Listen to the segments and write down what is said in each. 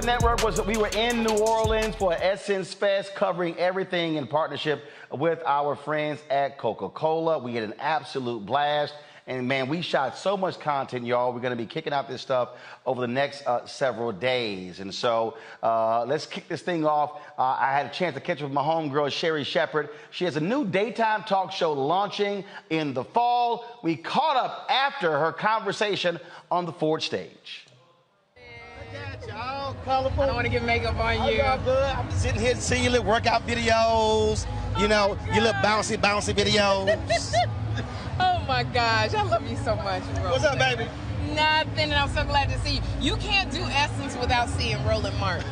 Network we were in New Orleans for Essence Fest, covering everything in partnership with our friends at Coca-Cola. We had an absolute blast. And man, we shot so much content, y'all. We're going to be kicking out this stuff over the next several days. And so let's kick this thing off. I had a chance to catch up with my homegirl, Sherry Shepherd. She has a new daytime talk show launching in the fall. We caught up after her conversation on the Ford stage. All colorful. I don't want to get makeup on you. All good. I'm sitting here seeing your little workout videos, you know, your little bouncy videos. Oh my gosh, I love you so much, Roland. What's up, baby? Nothing, and I'm so glad to see you. You can't do Essence without seeing Roland Martin.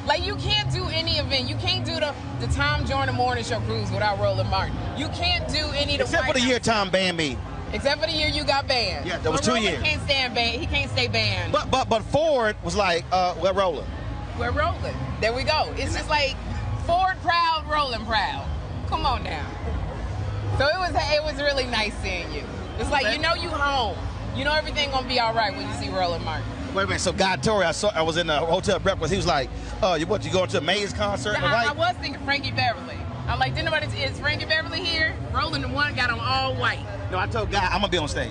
Like, you can't do any event. You can't do the Tom Jordan Morning Show cruise without Roland Martin. You can't do any of the Except for the year Tom banned me. Except for the year you got banned. Yeah, that was 2 years. He can't stand banned. He can't stay banned. But Ford was like, we're rolling. We're rolling. There we go. It's just like Ford proud, Roland proud. Come on now. So it was really nice seeing you. It's like, you know you home. You know everything gonna be all right when you see Roland Martin. Wait a minute. So Guy Torrey, I was in a hotel breakfast. He was like, you going to a Maze concert? I was thinking Frankie Beverly. I'm like, didn't nobody, is Frankie Beverly here? Roland the one got on all white. No, I told Guy I'm gonna be on stage.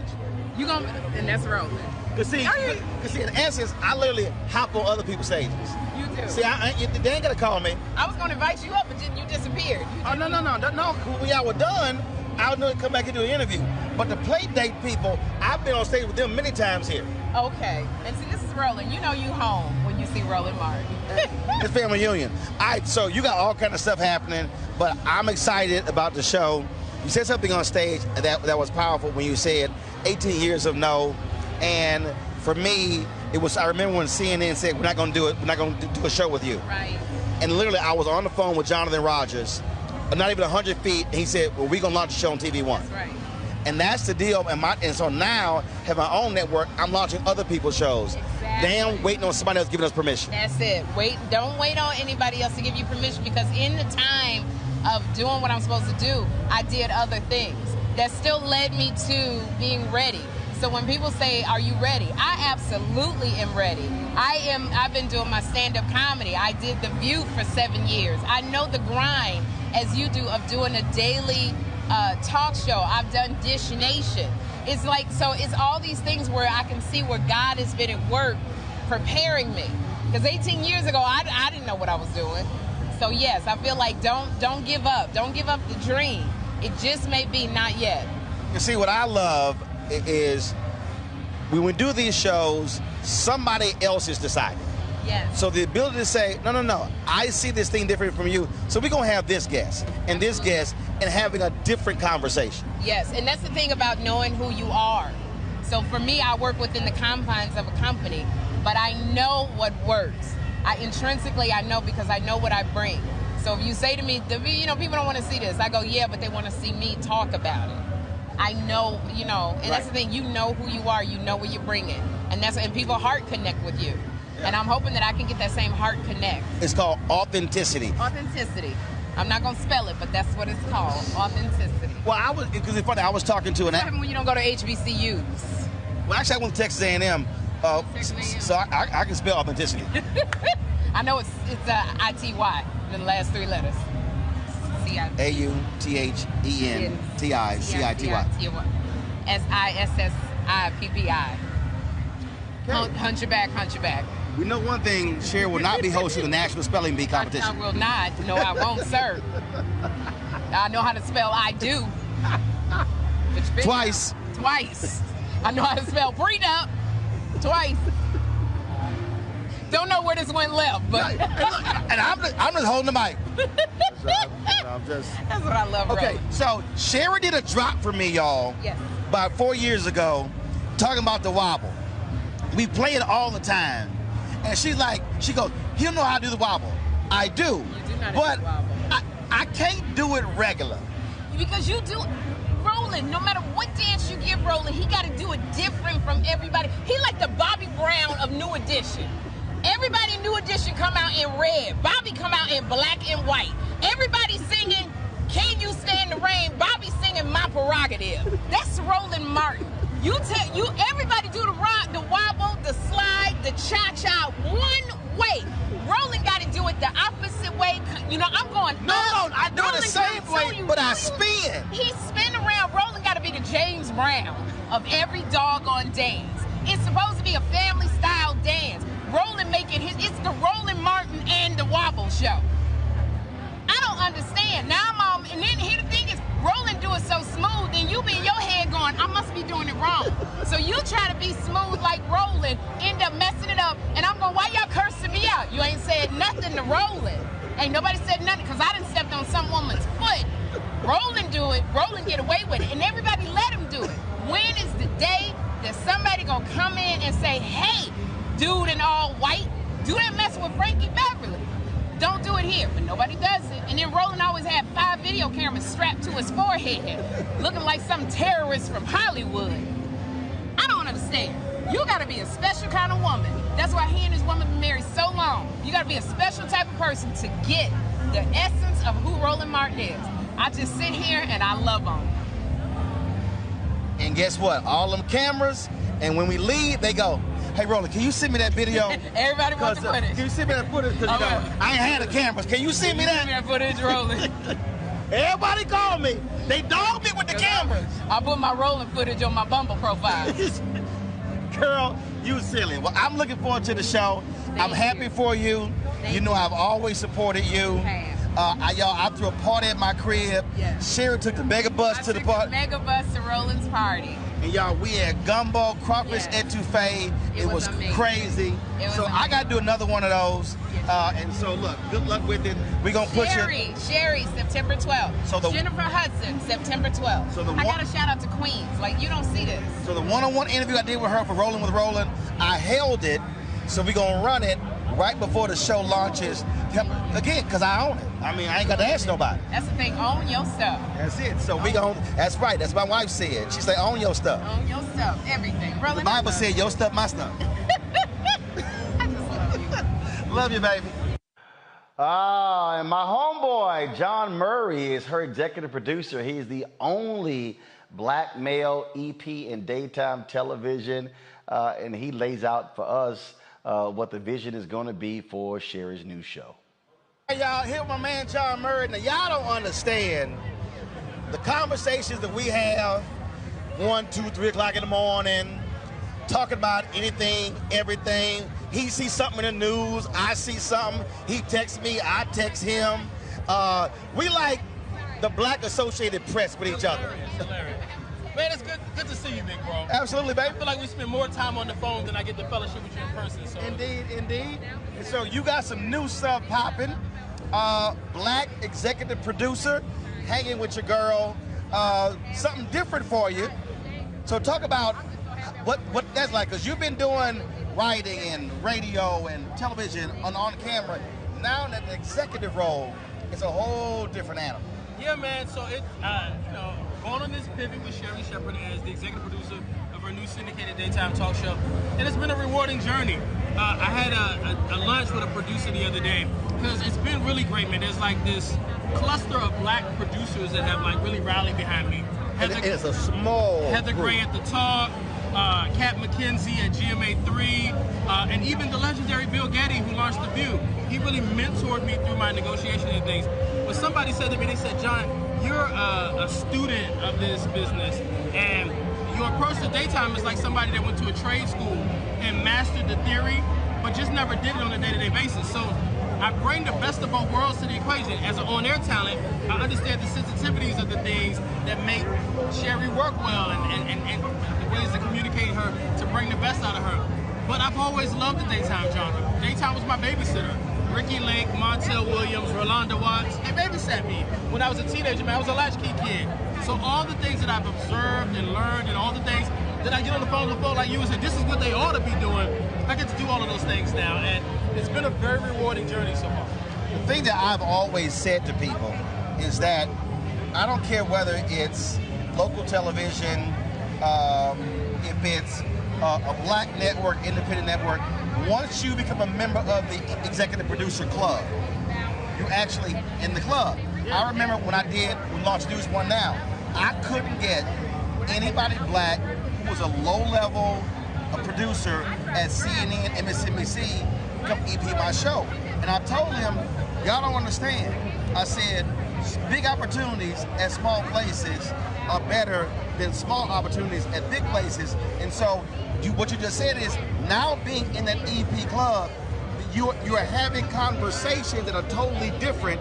You gonna, and that's Roland. Cause see, in essence, I literally hop on other people's stages. You do. See, they ain't gonna call me. I was gonna invite you up, but you disappeared. No. When y'all were done, I was gonna come back and do an interview. But the play date people, I've been on stage with them many times here. Okay, and see, this is Roland. You know you home when you see Roland Martin. It's family reunion. All right, so you got all kind of stuff happening, but I'm excited about the show. You said something on stage that was powerful when you said 18 years of no, and for me, it was, I remember when CNN said, we're not gonna do a show with you. Right. And literally, I was on the phone with Jonathan Rogers, not even 100 feet, and he said, well, we're gonna launch a show on TV One. That's right. And that's the deal, and so now, have my own network, I'm launching other people's shows. Exactly. Damn, waiting on somebody else giving us permission. That's it. Don't wait on anybody else to give you permission, because in the time of doing what I'm supposed to do, I did other things that still led me to being ready. So when people say, are you ready? I absolutely am ready. I've been doing my stand-up comedy. I did The View for 7 years. I know the grind, as you do, of doing a daily talk show. I've done Dish Nation. It's like, so it's all these things where I can see where God has been at work preparing me. Because 18 years ago, I didn't know what I was doing. So yes, I feel like don't give up. Don't give up the dream. It just may be not yet. You see, what I love is when we do these shows, somebody else is deciding. Yes. So the ability to say, no, I see this thing different from you. So we're going to have this guest and this guest and having a different conversation. Yes, and that's the thing about knowing who you are. So for me, I work within the confines of a company, but I know what works. Intrinsically, I know because I know what I bring. So if you say to me, people don't want to see this, I go, yeah, but they want to see me talk about it. I know, and that's the thing, you know who you are, you know what you're bringing. And people heart connect with you. Yeah. And I'm hoping that I can get that same heart connect. It's called authenticity. Authenticity. I'm not going to spell it, but that's what it's called, authenticity. Well, because it's funny, I was talking to What happened when you don't go to HBCUs? Well, actually, I went to Texas A&M, so I can spell authenticity. I know it's I-T-Y, the last three letters. AUTHENTICICITY. SISSIPPI. Hunch your back. We know one thing, Cher will not be hosting the National Spelling Bee competition. I will not. No, I won't, sir. I know how to spell I do. Twice. I know how to spell prenup. Twice. Don't know where this went left, but and I'm just holding the mic. That's what I love. Okay, Rose. so Sherry did a drop for me, y'all. Yes. About 4 years ago, talking about the wobble. We play it all the time, and she goes, "He don't know how to do the wobble." I do. You do not but do the wobble. I can't do it regular. Because you do. Roland, no matter what dance you give Roland, he got to do it different from everybody. He like the Bobby Brown of New Edition. Everybody in New Edition come out in red. Bobby come out in black and white. Everybody singing, "Can You Stand the Rain?" Bobby singing "My Prerogative." That's Roland Martin. Everybody do the rock, the wobble, the slide, the cha-cha one way. Roland got to do it the opposite way. I'm going. No, I do it the same way, but I spin. He spin around. Roland got to be the James Brown of every doggone dance. It's supposed to be a family style dance. Roland making it's the Roland Martin and the Wobble show. I don't understand. Now and then here the thing is, Roland do it so smooth, then you be in your head going, I must be doing it wrong. So you try to be smooth like Roland, end up messing it up, and I'm going, why y'all cursing me out? You ain't said nothing to Roland. Ain't nobody said nothing, because I done stepped on some woman's foot. Roland do it, Roland get away with it, and everybody let him do it. When is the day that somebody gonna come in and say, hey, dude in all white, do that mess with Frankie Beverly? Don't do it here, but nobody does it. And then Roland always had 5 video cameras strapped to his forehead, looking like some terrorist from Hollywood. I don't understand. You gotta be a special kind of woman. That's why he and his woman been married so long. You gotta be a special type of person to get the essence of who Roland Martin is. I just sit here and I love him. And guess what? All them cameras, and when we leave, they go, hey, Roland, can you send me that video? Everybody wants the footage. Can you send me that footage? Because I ain't had the cameras. Can you send me that? Send me that footage, Roland. Everybody call me. They dog me with the cameras. I put my Roland footage on my Bumble profile. Girl, you silly. Well, I'm looking forward to the show. I'm happy for you. You know I've always supported you. I threw a party at my crib. Yes. Sherry took the mega bus to the party. Mega bus to Roland's party. And y'all, we had gumbo, crawfish etouffee. It was crazy. So I got to do another one of those. And so look, good luck with it. We're going to put you. Sherry, September 12th. So Jennifer Hudson, September 12th. So I got to shout out to Queens. Like, you don't see this. So the one-on-one interview I did with her for Rolling with Roland, I held it. So we're going to run it right before the show launches. Again, because I own it. I mean, I ain't got to ask nobody. That's the thing. Own your stuff. That's it. So we going to, that's right. That's what my wife said. She said, own your stuff. Own your stuff. Everything. Roland, the Bible said, your stuff, my stuff. I just love you. Love you, baby. And my homeboy, John Murray, is her executive producer. He's the only black male EP in daytime television. And he lays out for us what the vision is going to be for Sherry's new show. Hey, y'all, here with my man John Murray. Now, y'all don't understand the conversations that we have 1, 2, 3 o'clock in the morning. talking about anything, everything. He sees something in the news, I see something. He texts me, I text him. We like the Black Associated Press with each other. Hilarious. Man, it's good to see you, big bro. Absolutely, baby. I feel like we spend more time on the phone than I get to fellowship with you in person. So. Indeed. And so you got some new stuff popping. Black executive producer, hanging with your girl. Something different for you. So talk about what that's like, because you've been doing writing and radio and television on camera. Now that the executive role is a whole different animal. Yeah, man. So going on this pivot with Sherri Shepherd as the executive producer of her new syndicated daytime talk show, and it's been a rewarding journey. I had a lunch with a producer the other day because it's been really great, man. There's like this cluster of Black producers that have like really rallied behind me. It's a small Heather group. Gray at the Talk, Kat McKenzie at GMA3, and even the legendary Bill Getty, who launched The View. He really mentored me through my negotiation and things. But somebody said to me, they said, John, you're a student of this business, and your approach to daytime is like somebody that went to a trade school and mastered the theory, but just never did it on a day-to-day basis. So I bring the best of both worlds to the equation. As an on-air talent, I understand the sensitivities of the things that make Sherri work well and the ways to communicate her to bring the best out of her. But I've always loved the daytime genre. Daytime was my babysitter. Ricky Lake, Montel Williams, Rolanda Watts, they babysat me. When I was a teenager, man, I was a latchkey kid. So all the things that I've observed and learned and all the things that I get on the phone like you and say, this is what they ought to be doing, I get to do all of those things now. And it's been a very rewarding journey so far. The thing that I've always said to people is that I don't care whether it's local television, if it's a Black network, independent network, once you become a member of the Executive Producer Club, you're actually in the club. I remember when we launched News One Now, I couldn't get anybody Black who was a low-level producer at CNN, MSNBC, come EP my show. And I told him, y'all don't understand. I said, big opportunities at small places are better than small opportunities at big places. And so what you just said is, now being in that EP club, you are having conversations that are totally different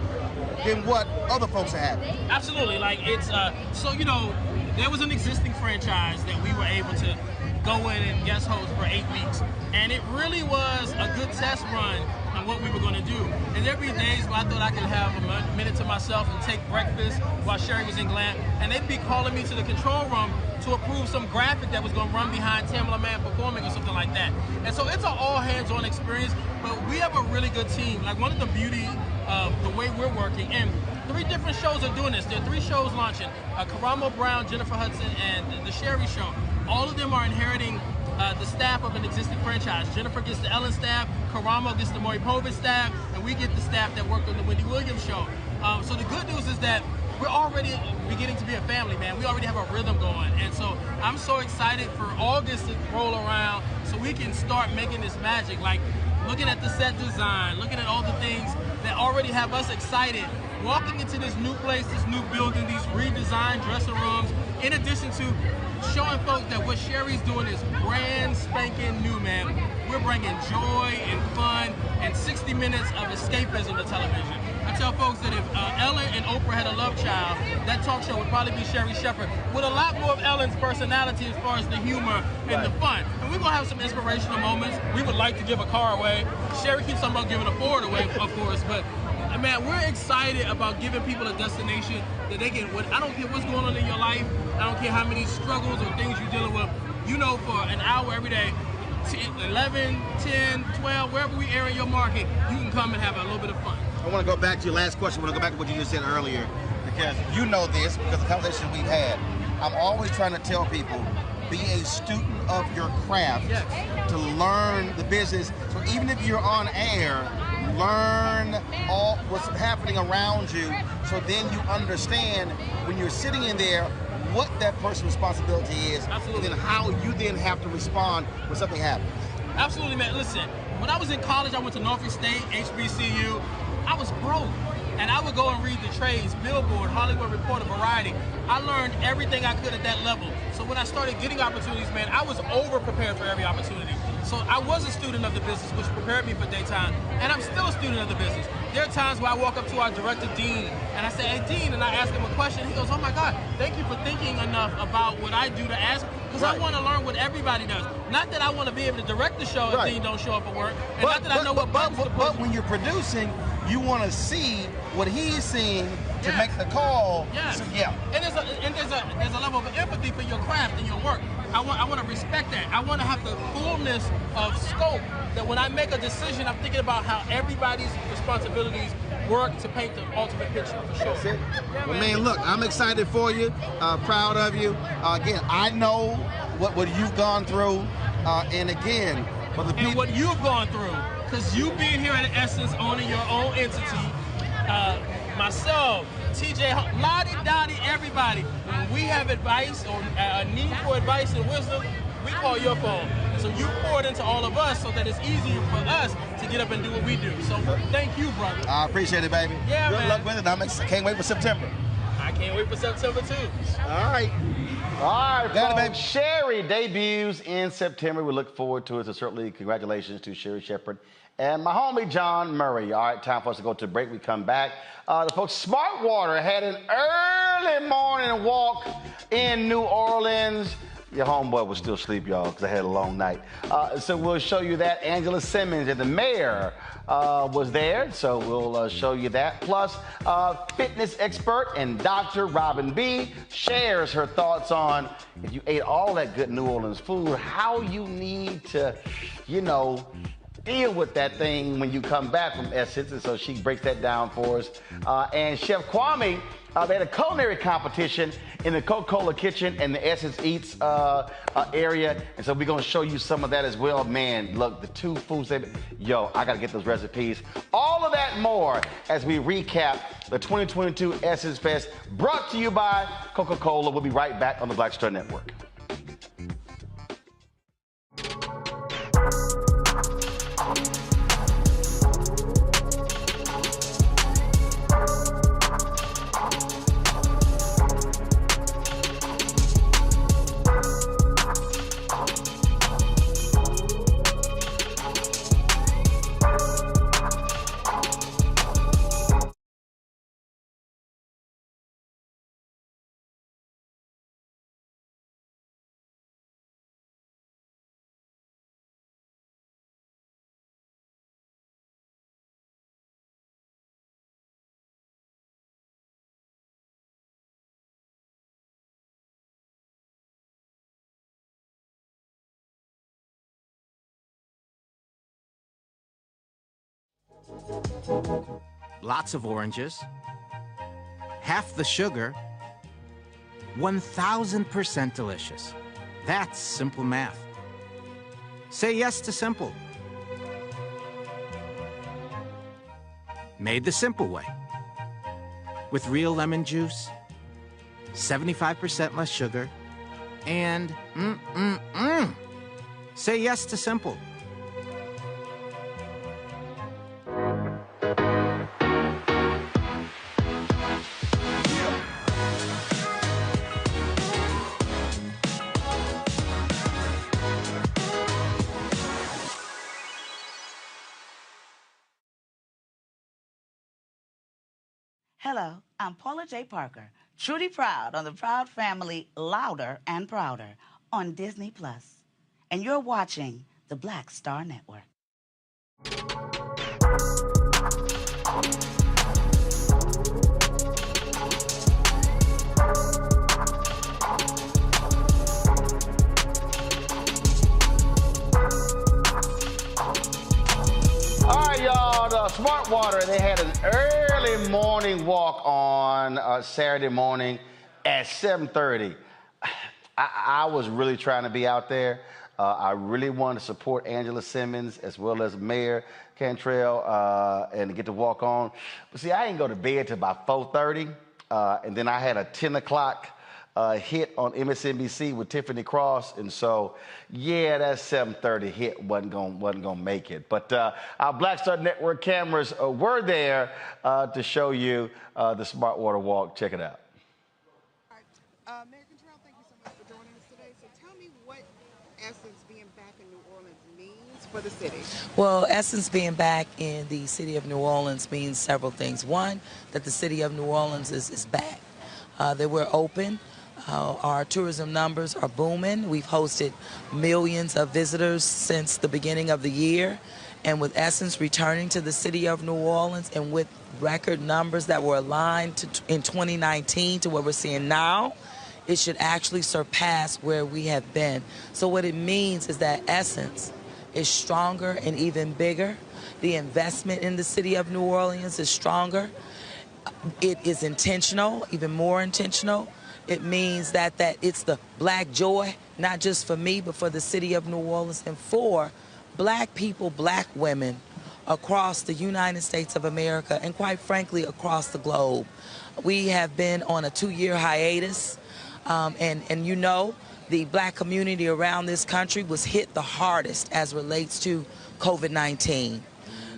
than what other folks are having. Absolutely. Like it's there was an existing franchise that we were able to go in and guest host for 8 weeks, and it really was a good test run on what we were going to do. And there'd be days where I thought I could have a minute to myself and take breakfast while Sherri was in glam, and they'd be calling me to the control room to approve some graphic that was going to run behind Tamala Man performing or something like that. And so it's an all-hands-on experience, but we have a really good team. Like, one of the beauty of the way we're working, and 3 different shows are doing this. There are 3 shows launching, Karamo Brown, Jennifer Hudson, and the Sherri Show. All of them are inheriting the staff of an existing franchise. Jennifer gets the Ellen staff, Karamo gets the Maury Povich staff, and we get the staff that worked on the Wendy Williams show. So the good news is that we're already beginning to be a family, man. We already have a rhythm going. And so I'm so excited for August to roll around so we can start making this magic. Like, looking at the set design, looking at all the things that already have us excited, walking into this new place, this new building, these redesigned dressing rooms, in addition to showing folks that what Sherri's doing is brand spanking new, man. We're bringing joy and fun and 60 minutes of escapism to television. I tell folks that if Ellen and Oprah had a love child, that talk show would probably be Sherri Shepherd, with a lot more of Ellen's personality as far as the humor and the fun. And we're going to have some inspirational moments. We would like to give a car away. Sherri keeps talking about giving a Ford away, of course, but man, we're excited about giving people a destination that they can, I don't care what's going on in your life, I don't care how many struggles or things you're dealing with, for an hour every day, 11, 10, 12, wherever we air in your market, you can come and have a little bit of fun. I want to go back to your last question. I want to go back to what you just said earlier, because you know this, because of the conversation we've had. I'm always trying to tell people, be a student of your craft, to learn the business. So even if you're on air, learn all what's happening around you, so then you understand when you're sitting in there what that person's responsibility is. Absolutely. And then how you then have to respond when something happens. Absolutely, man. Listen, when I was in college, I went to Norfolk State, HBCU. I was broke. and I would go and read the trades, Billboard, Hollywood Reporter, Variety. I learned everything I could at that level. So when I started getting opportunities, man, I was over-prepared for every opportunity. So I was a student of the business, which prepared me for daytime, and I'm still a student of the business. There are times where I walk up to our director, Dean, and I say, hey, Dean, and I ask him a question. He goes, oh, my God, thank you for thinking enough about what I do to ask, because I want to learn what everybody does. Not that I want to be able to direct the show if Dean don't show up at work, and not that I know what buttons to push. But when you're producing, you want to see what he's seeing to make the call. Yes. So, and there's a level of empathy for your craft and your work. I want to respect that. I want to have the fullness of scope that when I make a decision, I'm thinking about how everybody's responsibilities work to paint the ultimate picture, for sure. That's it. Yeah, Well, man, look, I'm excited for you, proud of you. Again, I know what you've gone through, and again, for the people. And what you've gone through, because you being here at Essence, owning your own entity, myself, TJ, Lottie, Dottie, everybody, when we have advice or a need for advice and wisdom, we call your phone. So you pour it into all of us so that it's easier for us to get up and do what we do. So thank you, brother. I appreciate it, baby. Yeah, Good man. luck with it. I can't wait for September. I can't wait for September, too. All right. All right, Got it, folks. baby. Sherry debuts in September. We look forward to it. So certainly congratulations to Sherry Shepherd and my homie John Murray. All right, time for us to go to break. We come back. The folks, Smart Water had an early morning walk in New Orleans. Your homeboy was still asleep, y'all, because I had a long night. So we'll show you that. Angela Simmons and the mayor was there, so we'll show you that. Plus, fitness expert and Dr. Robin B. shares her thoughts on if you ate all that good New Orleans food, how you need to, deal with that thing when you come back from Essence, and so she breaks that down for us. And Chef Kwame, they had a culinary competition in the Coca-Cola kitchen and the Essence Eats area, and so we're gonna show you some of that as well. Man, look, the two foods, I gotta get those recipes. All of that and more as we recap the 2022 Essence Fest, brought to you by Coca-Cola. We'll be right back on the Black Star Network. Lots of oranges, half the sugar, 1000% delicious. That's simple math. Say yes to simple. Made the simple way. With real lemon juice, 75% less sugar, and Say yes to simple. Hello, I'm Paula J. Parker, truly proud on the Proud Family Louder and Prouder on Disney+. And you're watching the Black Star Network. All right, y'all, the Smart Water, they had an early morning walk on Saturday morning at 7:30. I was really trying to be out there. I really wanted to support Angela Simmons as well as Mayor Cantrell and to get to walk on. But see, I didn't go to bed till about 4:30, and then I had a 10 o'clock hit on MSNBC with Tiffany Cross, and so yeah, that 7:30 hit wasn't gonna make it. But our Black Star Network cameras were there to show you the Smart Water Walk. Check it out. Mayor Contrell, thank you so much for joining us today. So tell me what Essence being back in New Orleans means for the city. Well, Essence being back in the city of New Orleans means several things. One, that the city of New Orleans is back. That we're open. Our tourism numbers are booming. We've hosted millions of visitors since the beginning of the year. And with Essence returning to the city of New Orleans and with record numbers that were aligned in 2019 to what we're seeing now, it should actually surpass where we have been. So what it means is that Essence is stronger and even bigger. The investment in the city of New Orleans is stronger. It is intentional, even more intentional. It means that it's the black joy, not just for me, but for the city of New Orleans and for black people, black women across the United States of America and quite frankly across the globe. We have been on a 2-year hiatus and you know the black community around this country was hit the hardest as relates to COVID-19.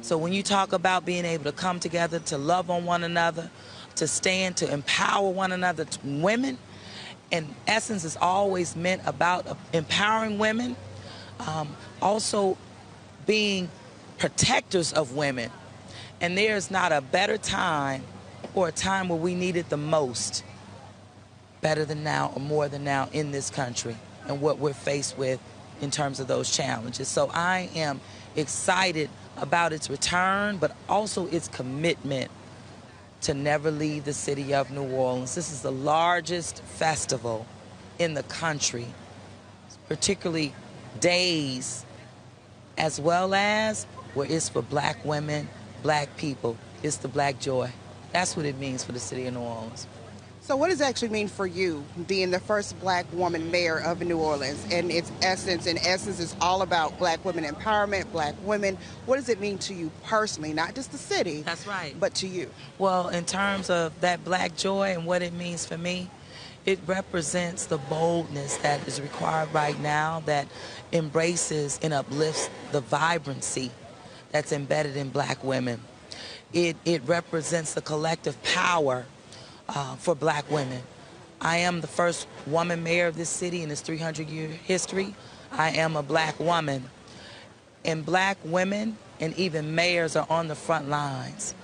So when you talk about being able to come together to love on one another, to stand, to empower one another, women, and Essence is always meant about empowering women, also being protectors of women. And there's not a better time or a time where we need it the most, better than now or more than now in this country and what we're faced with in terms of those challenges. So I am excited about its return, but also its commitment to never leave the city of New Orleans. This is the largest festival in the country, particularly days, as well as where it's for black women, black people. It's the black joy. That's what it means for the city of New Orleans. So what does it actually mean for you being the first black woman mayor of New Orleans and its Essence? And Essence is all about black women empowerment, black women. What does it mean to you personally, not just the city? That's right. But to you? Well, in terms of that black joy and what it means for me, it represents the boldness that is required right now that embraces and uplifts the vibrancy that's embedded in black women. It represents the collective power for black women. I am the first woman mayor of this city in its 300-year history. I am a black woman. And black women and even mayors are on the front lines,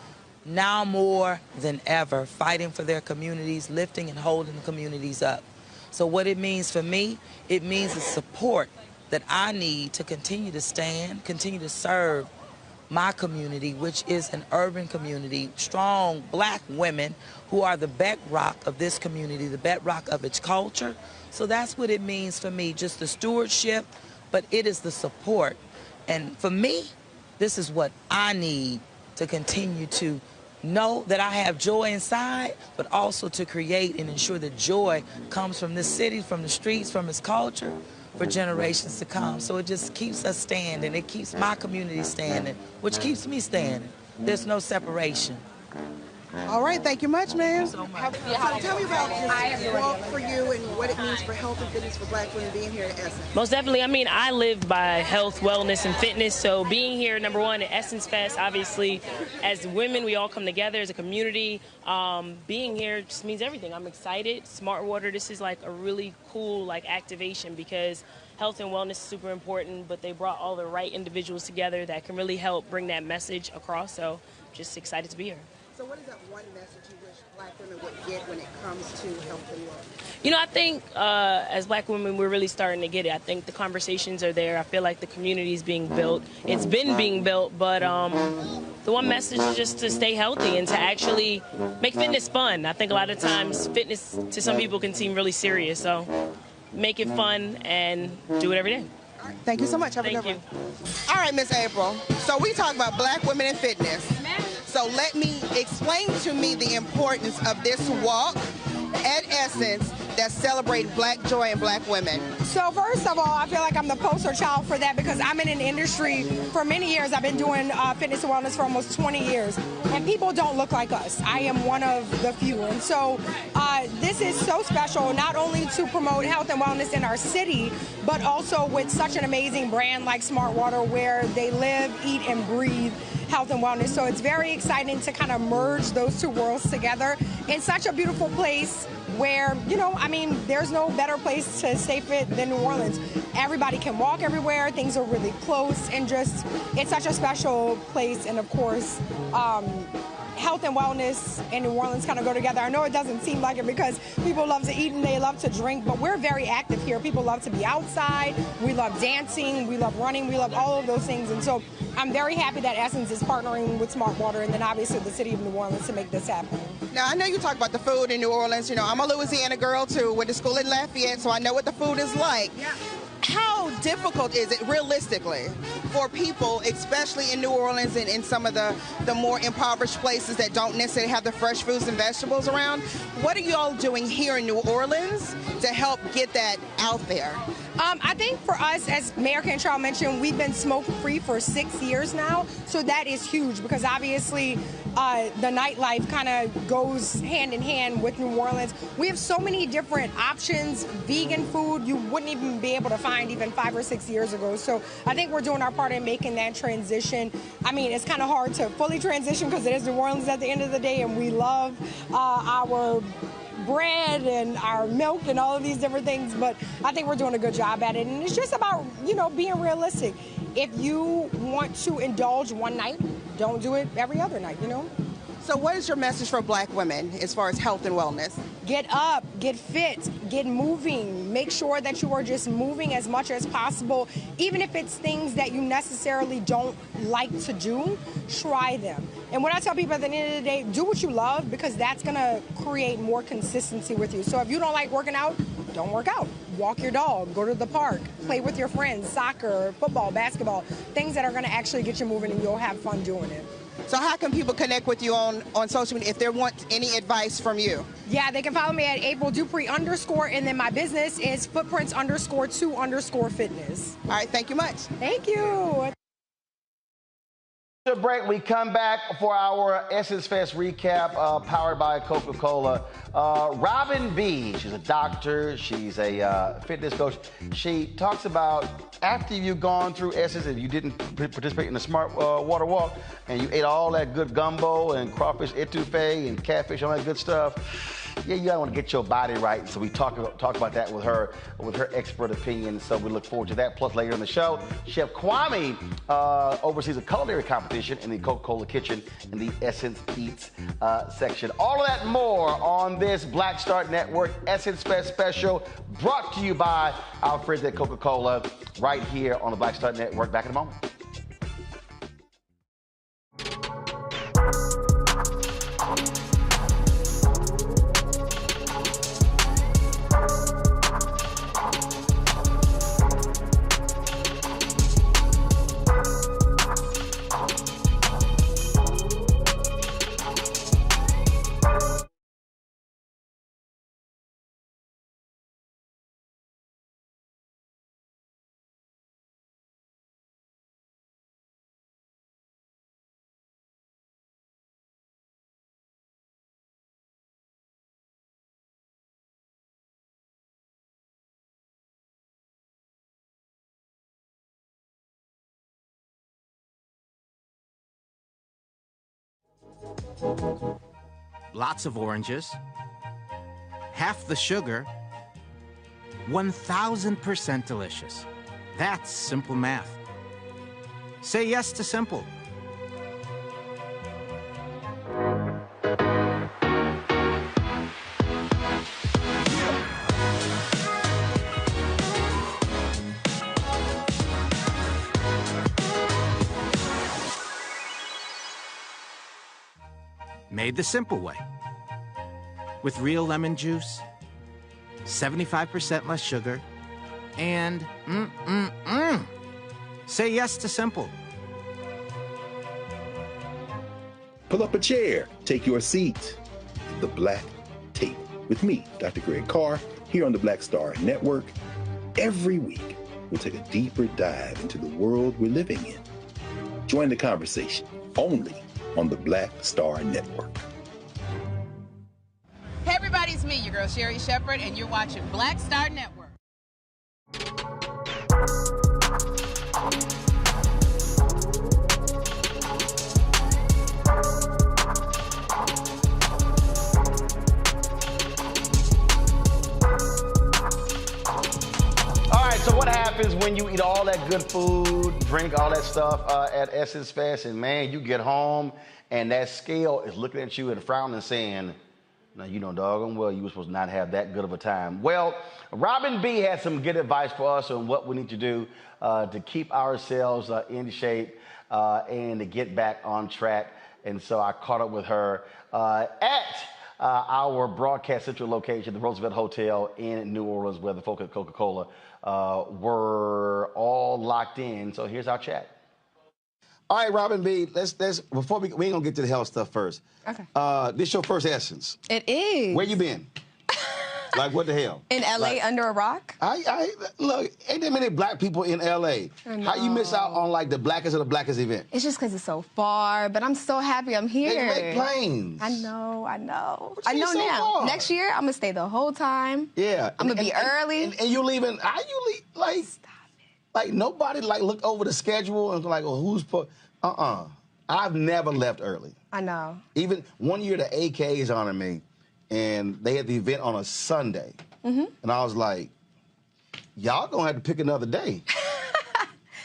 now more than ever, fighting for their communities, lifting and holding the communities up. So what it means for me, it means the support that I need to continue to stand, continue to serve my community, which is an urban community, strong black women who are the bedrock of this community, the bedrock of its culture. So that's what it means for me, just the stewardship, but it is the support. And for me, this is what I need to continue to know that I have joy inside, but also to create and ensure that joy comes from this city, from the streets, from its culture, for generations to come. So it just keeps us standing. It keeps my community standing, which keeps me standing. There's no separation. All right, thank you much, ma'am. Thank you so much. So tell me about this walk for you and what it means for health and fitness for black women being here at Essence. Most definitely. I mean, I live by health, wellness, and fitness. So being here, number one, at Essence Fest, obviously, as women, we all come together as a community. Being here just means everything. I'm excited. Smart Water, this is like a really cool activation because health and wellness is super important, but they brought all the right individuals together that can really help bring that message across. So just excited to be here. So what is that one message you wish black women would get when it comes to health and wellness? You know, I think as black women, we're really starting to get it. I think the conversations are there. I feel like the community is being built. It's been being built, but the one message is just to stay healthy and to actually make fitness fun. I think a lot of times fitness to some people can seem really serious. So make it fun and do it every day. All right, thank you so much. Have a good one. All right, Miss April. So we talk about black women in fitness. So let me explain to me the importance of this walk at Essence that celebrate Black joy and Black women? So first of all, I feel like I'm the poster child for that because I'm in an industry for many years. I've been doing fitness and wellness for almost 20 years, and people don't look like us. I am one of the few, and so this is so special, not only to promote health and wellness in our city, but also with such an amazing brand like Smart Water, where they live, eat, and breathe health and wellness. So it's very exciting to kind of merge those two worlds together in such a beautiful place where, you know, I mean, there's no better place to stay fit than New Orleans. Everybody can walk everywhere, things are really close, and just, it's such a special place. And of course, health and wellness and New Orleans kind of go together. I know it doesn't seem like it because people love to eat and they love to drink, but we're very active here. People love to be outside. We love dancing. We love running. We love all of those things. And so I'm very happy that Essence is partnering with Smart Water and then obviously the city of New Orleans to make this happen. Now, I know you talk about the food in New Orleans. You know, I'm a Louisiana girl, too, went to school in Lafayette, so I know what the food is like. Yeah. How difficult is it, realistically, for people, especially in New Orleans and in some of the more impoverished places that don't necessarily have the fresh fruits and vegetables around? What are you all doing here in New Orleans to help get that out there? I think for us, as Mayor Cantrell mentioned, we've been smoke-free for 6 years now, so that is huge because obviously the nightlife kind of goes hand in hand with New Orleans. We have so many different options, vegan food you wouldn't even be able to find even 5 or 6 years ago. So I think we're doing our part in making that transition. I mean, it's kind of hard to fully transition because it is New Orleans at the end of the day, and we love our bread and our milk and all of these different things, but I think we're doing a good job at it. And it's just about, you know, being realistic. If you want to indulge one night, don't do it every other night, you know? So what is your message for Black women as far as health and wellness? Get up, get fit, get moving. Make sure that you are just moving as much as possible. Even if it's things that you necessarily don't like to do, try them. And what I tell people at the end of the day, do what you love because that's going to create more consistency with you. So if you don't like working out, don't work out. Walk your dog, go to the park, play with your friends, soccer, football, basketball, things that are going to actually get you moving and you'll have fun doing it. So how can people connect with you on social media if they want any advice from you? Yeah, they can follow me at April Dupree _ and then my business is Footprints _2 fitness. All right, thank you much. Thank you. After break, we come back for our Essence Fest recap, powered by Coca-Cola. Robin B, she's a doctor, she's a fitness coach. She talks about after you've gone through Essence and you didn't participate in the Smart Water Walk and you ate all that good gumbo and crawfish etouffee and catfish, all that good stuff, yeah, you gotta want to get your body right. So we talk about that with her expert opinion. So we look forward to that. Plus later in the show, Chef Kwame oversees a culinary competition in the Coca-Cola kitchen in the Essence Eats section. All of that and more on this Black Star Network Essence Fest special, brought to you by our friends at Coca-Cola, right here on the Black Star Network. Back in a moment. Lots of oranges, half the sugar, 1000% delicious. That's simple math. Say yes to simple. Made the simple way. With real lemon juice, 75% less sugar, and say yes to simple. Pull up a chair, take your seat. The black tape with me, Dr. Greg Carr, here on the Black Star Network. Every week, we'll take a deeper dive into the world we're living in. Join the conversation only on the Black Star Network. Hey everybody, it's me, your girl Sherry Shepherd, and you're watching Black Star Network. So what happens when you eat all that good food, drink all that stuff at Essence Fest, and man, you get home and that scale is looking at you and frowning and saying, now you know doggone well you were supposed to not have that good of a time. Well, Robin B had some good advice for us on what we need to do to keep ourselves in shape and to get back on track. And so I caught up with her at our Broadcast Central location, the Roosevelt Hotel in New Orleans, where the folks at Coca-Cola were all locked in. So here's our chat. All right, Robin B, let's before we ain't gonna get to the health stuff first. Okay. This your first Essence. It is. Where you been? Like what the hell? In LA, like, under a rock? Look, ain't there many black people in LA? How you miss out on like the blackest of the blackest event? It's just because it's so far, but I'm so happy I'm here. They make planes. I know. I know so now. far? Next year, I'm going to stay the whole time. Yeah. I'm going to be early. And you leaving, how you leave, like, Stop it. Like nobody like looked over the schedule and like, well, who's put, I've never left early. I know. Even one year the AKs honored me, and they had the event on a Sunday. Mm-hmm. And I was like, y'all gonna have to pick another day.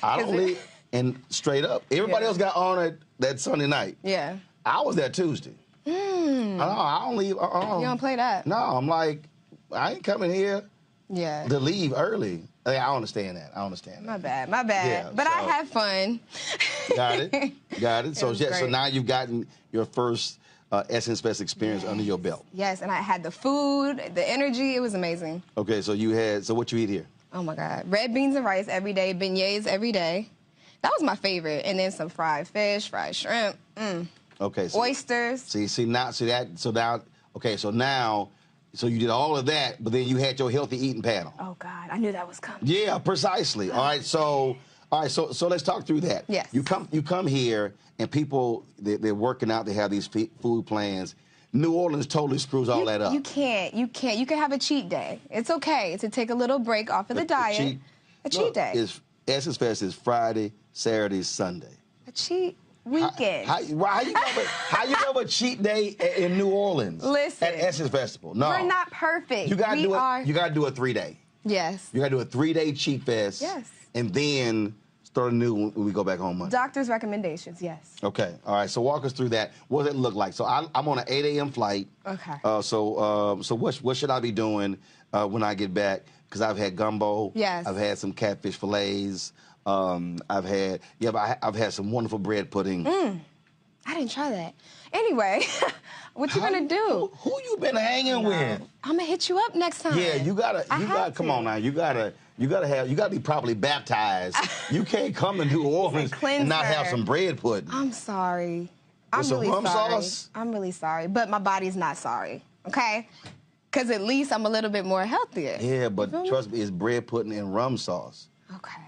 I don't leave. And straight up, everybody else got honored that Sunday night. Yeah. I was there Tuesday. I don't leave. You don't play that? No, I'm like, I ain't coming here to leave early. I understand that. My bad. Yeah, but I had fun. Got it. So great. now you've gotten your first Essence Fest experience under your belt. Yes, and I had the food, the energy. It was amazing. Okay, so what you eat here? Oh, my God. Red beans and rice every day, beignets every day. That was my favorite. And then some fried fish, fried shrimp. Okay. So, oysters. So you did all of that, but then you had your healthy eating panel. Oh, God. I knew that was coming. Yeah, precisely. All right, so let's talk through that. Yes. You come here, and people, they're working out, they have these food plans. New Orleans totally screws all that up. You can't. You can have a cheat day. It's okay to take a little break off of the diet. A cheat day. Essence Fest is Friday, Saturday, Sunday. A cheat weekend. How you have a cheat day in New Orleans? Listen. At Essence Festival. No. We're not perfect. You gotta do a 3-day. Yes. You gotta do a 3-day cheat fest. Yes. And then start anew when we go back home Monday. Doctor's recommendations, yes. Okay. All right. So walk us through that. What does it look like? So I'm on an 8 a.m. flight. Okay. So what should I be doing when I get back? Because I've had gumbo. Yes. I've had some catfish fillets. I've had some wonderful bread pudding. I didn't try that. Anyway, what you gonna do? Who you been hanging with? I'm gonna hit you up next time. Yeah, you gotta come on now. You gotta be properly baptized. You can't come to New Orleans and not have some bread pudding. I'm sorry. With some rum sauce? I'm really sorry, but my body's not sorry. Okay? Because at least I'm a little bit more healthier. Yeah, but trust me, it's bread pudding and rum sauce. Okay.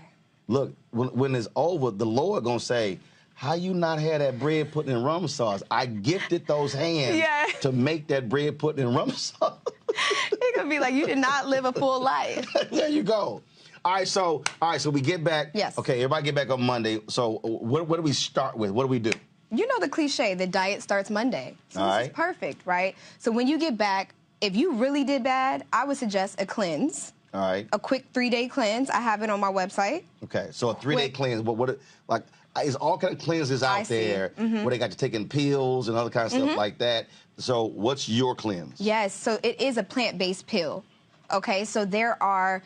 Look, when it's over, the Lord gonna say, how you not had that bread pudding and rum sauce? I gifted those hands to make that bread pudding and rum sauce. It's gonna be like, you did not live a full life. There you go. All right, so we get back. Yes. Okay, everybody get back on Monday. So what do we start with? What do we do? You know the cliche, the diet starts Monday. So this is perfect, right? So when you get back, if you really did bad, I would suggest a cleanse. All right. A quick 3-day cleanse. I have it on my website. Okay, so a 3-day cleanse. But there's all kind of cleanses out there where they got you taking pills and other kind of stuff like that. So what's your cleanse? Yes, so it is a plant-based pill. Okay, so there are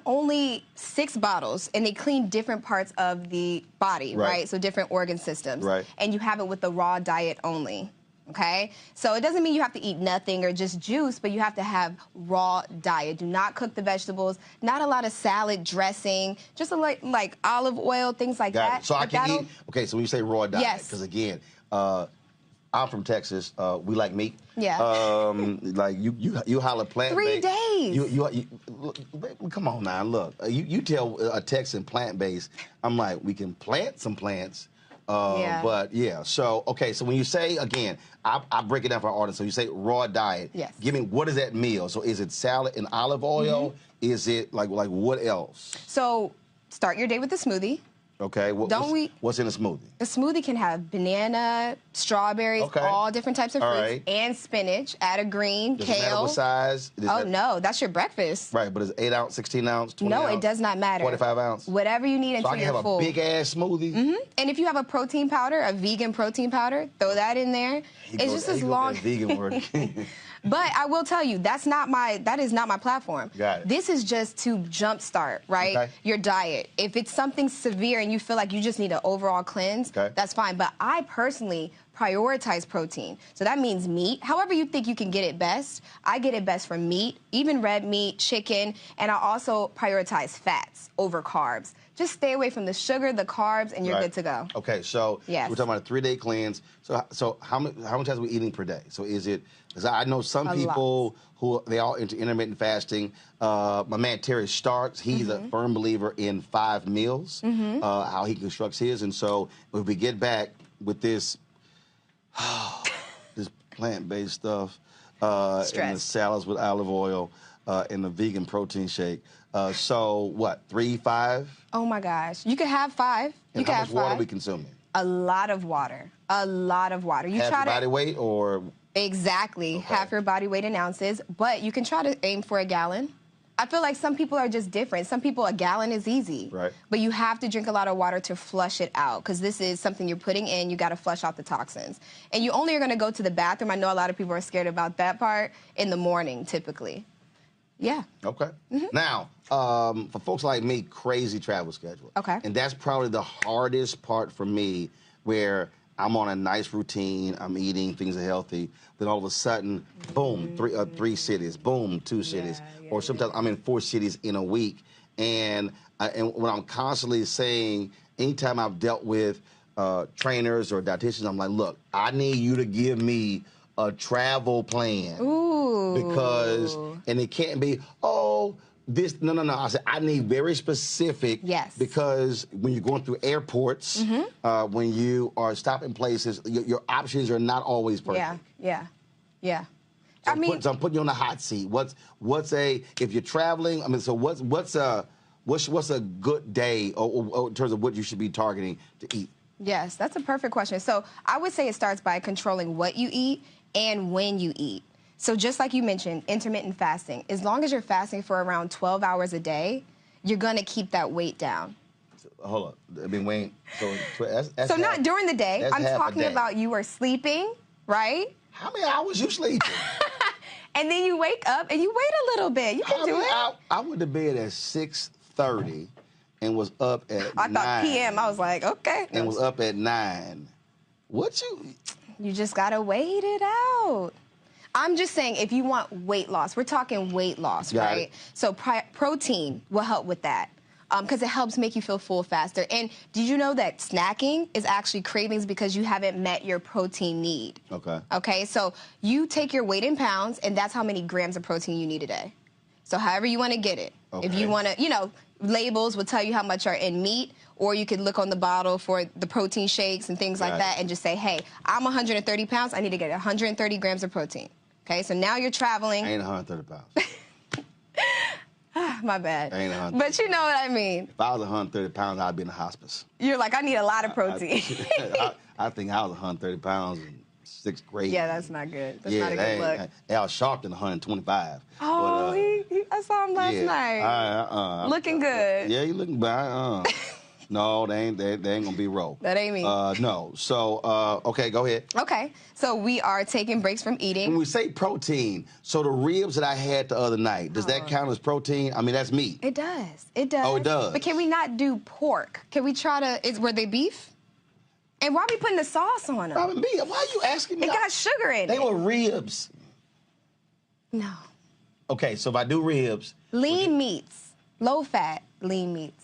only 6 bottles, and they clean different parts of the body, right? So different organ systems. Right. And you have it with the raw diet only. Okay? So it doesn't mean you have to eat nothing or just juice, but you have to have raw diet. Do not cook the vegetables, not a lot of salad dressing, just like olive oil, things like that. So I can eat, okay, so when you say raw diet, because again, I I'm from Texas. We like meat. Yeah. Like you holler plant. 3 days. Look, come on now. Look, you tell a Texan plant based. I'm like, we can plant some plants. But yeah. So okay. So when you say again, I break it down for our audience. So you say raw diet. Yes. Give me what is that meal? So is it salad and olive oil? Is it like what else? So start your day with a smoothie. Okay. What's in a smoothie? A smoothie can have banana, strawberries, all different types of fruits, and spinach. Add a green, Does kale. it matter what size? No, that's your breakfast. Right, but is 8 ounce, 16 ounce, 20 ounce? No, it does not matter. 45 ounce? Whatever you need until you're full. So I can have a big-ass smoothie? And if you have a protein powder, a vegan protein powder, throw that in there. It's just as long. That vegan word. But I will tell you, that is not my platform. Got it. This is just to jumpstart, right? Your diet. If it's something severe and you feel like you just need an overall cleanse, that's fine. But I personally prioritize protein. So that means meat. However you think you can get it best. I get it best from meat, even red meat, chicken, and I also prioritize fats over carbs. Just stay away from the sugar, the carbs, and you're good to go. Okay, so we're talking about a 3-day cleanse. So how many times are we eating per day? So is it, because I know some people who, they all into intermittent fasting. My man Terry Starks, he's a firm believer in 5 meals, how he constructs his. And so if we get back with this, this plant-based stuff, and the salads with olive oil, and the vegan protein shake. So what, 3, 5? Oh my gosh. You could have 5. And how much water are we consuming? A lot of water. A lot of water. Half your body weight or? Exactly. Half your body weight in ounces. But you can try to aim for a gallon. I feel like some people are just different. Some people, a gallon is easy. Right. But you have to drink a lot of water to flush it out, because this is something you're putting in. You got to flush out the toxins. And you only are going to go to the bathroom. I know a lot of people are scared about that part in the morning, typically. Yeah. Okay. Now, for folks like me, crazy travel schedule. Okay. And that's probably the hardest part for me, where I'm on a nice routine, I'm eating, things are healthy, then all of a sudden, boom, 3 cities, boom, 2 cities, or sometimes I'm in 4 cities in a week. And when I'm constantly saying, anytime I've dealt with trainers or dietitians, I'm like, look, I need you to give me a travel plan. Because, and it can't be, this, no. I said, I need very specific. Yes. Because when you're going through airports, when you are stopping places, your options are not always perfect. Yeah. So I'm putting you on the hot seat. If you're traveling, I mean, so what's a good day or in terms of what you should be targeting to eat? Yes, that's a perfect question. So I would say it starts by controlling what you eat and when you eat. So just like you mentioned, intermittent fasting, as long as you're fasting for around 12 hours a day, you're going to keep that weight down. Hold up. I mean, Wayne, that's so not during the day. I'm talking about you are sleeping, right? How many hours you sleeping? And then you wake up and you wait a little bit. You can do it. I went to bed at 6:30 and was up at 9. I thought PM. I was like, okay. And was up at 9. You just got to wait it out. I'm just saying, if you want weight loss, we're talking weight loss, right? So protein will help with that, because it helps make you feel full faster. And did you know that snacking is actually cravings because you haven't met your protein need? Okay, so you take your weight in pounds, and that's how many grams of protein you need a day. So however you want to get it. If you want to, labels will tell you how much are in meat, or you could look on the bottle for the protein shakes and things like that and just say, hey, I'm 130 pounds. I need to get 130 grams of protein. Okay, so now you're traveling. I ain't 130 pounds. My bad. I ain't 130. But you know what I mean. If I was 130 pounds, I'd be in the hospice. You're like, I need a lot of protein. I think I was 130 pounds in 6th grade. Yeah, that's not good. That's not a good look. I was sharp than 125. Oh, I saw him last night. Looking good. Yeah, he looking bad. No, they ain't gonna be roll. That ain't me. No. So, okay, go ahead. Okay. So we are taking breaks from eating. When we say protein, so the ribs that I had the other night, does that count as protein? I mean, that's meat. It does. It does. Oh, it does. But can we not do pork? Can we try to? Were they beef? And why are we putting the sauce on them? Why are you asking me? It got sugar in it. They were ribs. No. Okay, so if I do ribs. Lean meats, low fat lean meats.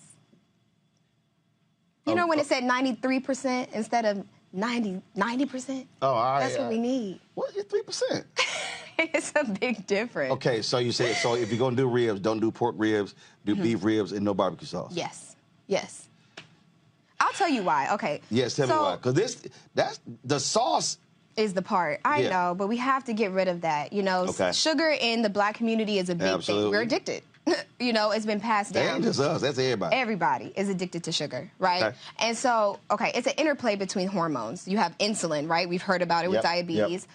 You know when it said 93% instead of 90%. Oh, all right. That's what we need. What? It's 3%. It's a big difference. Okay, so you say, so if you're going to do ribs, don't do pork ribs, do beef ribs, and no barbecue sauce. Yes. Yes. I'll tell you why. Okay. Yes, tell me why. Because that's the sauce is the part. I know, but we have to get rid of that. You know, sugar in the Black community is a big thing. We're addicted. You know, it's been passed down. That ain't just us, that's everybody. Everybody is addicted to sugar, right? Okay. And so, it's an interplay between hormones. You have insulin, right? We've heard about it with diabetes.